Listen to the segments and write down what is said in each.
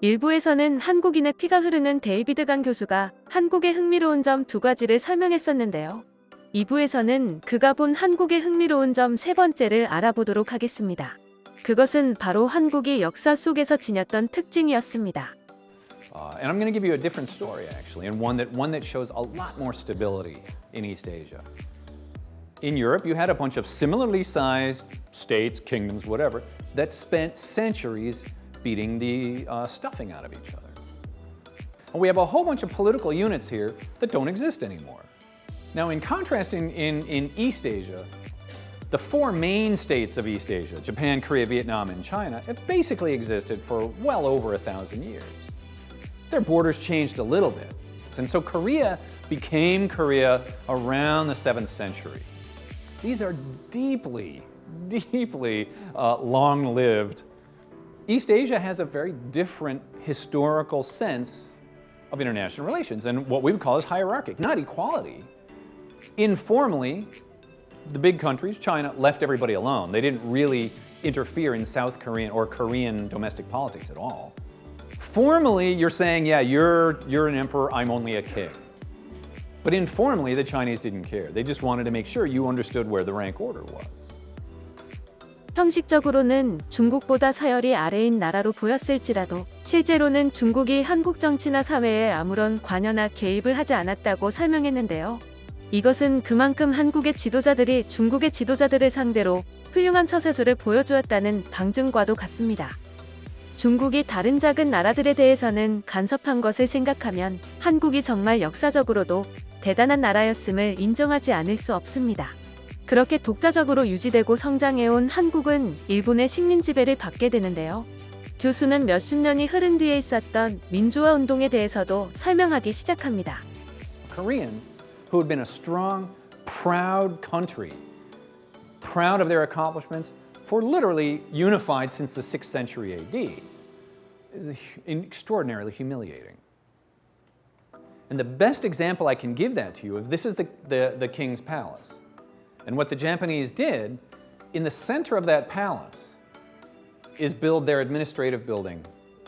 일부에서는 한국인의 피가 흐르는 데이비드 강 교수가 한국의 흥미로운 점 2가지를 설명했었는데요. 2부에서는 그가 본 한국의 흥미로운 점 3번째를 알아보도록 하겠습니다. 그것은 바로 한국이 역사 속에서 지녔던 특징이었습니다. And I'm going to give you a different story, actually, and one that shows a lot more stability in East Asia. In Europe, you had a bunch of similarly sized states, kingdoms, whatever, that spent centuries beating the stuffing out of each other. And we have a whole bunch of political units here that don't exist anymore. Now, in contrast, in East Asia, the 4 main states of East Asia, Japan, Korea, Vietnam, and China, have basically existed for well over 1,000 years. Their borders changed a little bit. And so Korea became Korea around the 7th century. These are deeply, deeply long-lived. East Asia has a very different historical sense of international relations and what we would call as hierarchic, not equality. Informally, the big countries, China, left everybody alone. They didn't really interfere in South Korean or Korean domestic politics at all. Formally, you're saying, yeah, you're an emperor, I'm only a king. But informally, the Chinese didn't care. They just wanted to make sure you understood where the rank order was. 형식적으로는 중국보다 서열이 아래인 나라로 보였을지라도 실제로는 중국이 한국 정치나 사회에 아무런 관여나 개입을 하지 않았다고 설명했는데요. 이것은 그만큼 한국의 지도자들이 중국의 지도자들을 상대로 훌륭한 처세술을 보여주었다는 방증과도 같습니다. 중국이 다른 작은 나라들에 대해서는 간섭한 것을 생각하면 한국이 정말 역사적으로도 대단한 나라였음을 인정하지 않을 수 없습니다. 그렇게 독자적으로 유지되고 성장해온 한국은 일본의 식민 지배를 받게 되는데요. 교수는 몇십 년이 흐른 뒤에 있었던 민주화 운동에 대해서도 설명하기 시작합니다. Koreans, who had been a strong, proud country, proud of their accomplishments, for literally unified since the 6th century AD, is extraordinarily humiliating. And the best example I can give that to you, this is the king's palace. And what the Japanese did, in the center of that palace, is build their administrative building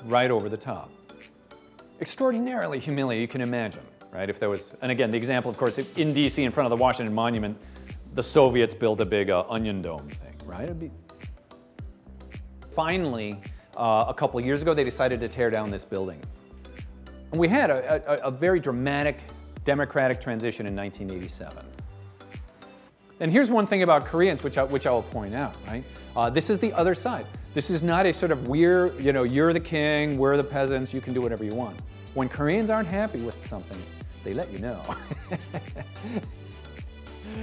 right over the top. Extraordinarily humiliating, you can imagine, right? If there was, and again, the example, of course, in DC in front of the Washington Monument, the Soviets built a big onion dome thing, right? Finally, a couple of years ago, they decided to tear down this building. And we had a very dramatic democratic transition in 1987. And here's one thing about Koreans, which I will point out, right? This is the other side. This is not a sort of you're the king, we're the peasants, you can do whatever you want. When Koreans aren't happy with something, they let you know.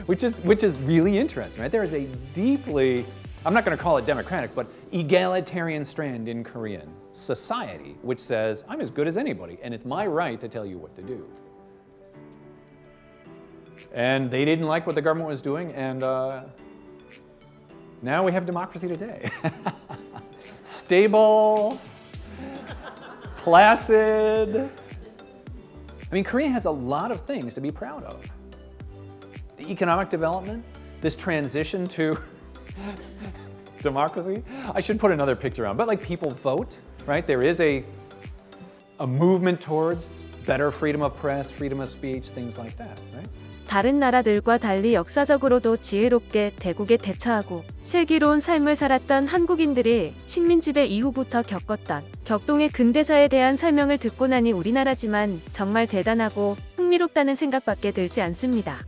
which is really interesting, right? There is a deeply, I'm not going to call it democratic, but egalitarian strand in Korean society, which says, I'm as good as anybody, and it's my right to tell you what to do. And they didn't like what the government was doing, and now we have democracy today. Stable, placid. I mean, Korea has a lot of things to be proud of. The economic development, this transition to democracy. I should put another picture on, but like people vote, right? There is a movement towards better freedom of press, freedom of speech, things like that, right? 다른 나라들과 달리 역사적으로도 지혜롭게 대국에 대처하고 슬기로운 삶을 살았던 한국인들이 식민지배 이후부터 겪었던 격동의 근대사에 대한 설명을 듣고 나니 우리나라지만 정말 대단하고 흥미롭다는 생각밖에 들지 않습니다.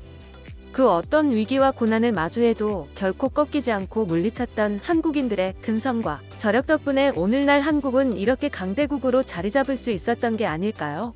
그 어떤 위기와 고난을 마주해도 결코 꺾이지 않고 물리쳤던 한국인들의 근성과 저력 덕분에 오늘날 한국은 이렇게 강대국으로 자리 잡을 수 있었던 게 아닐까요?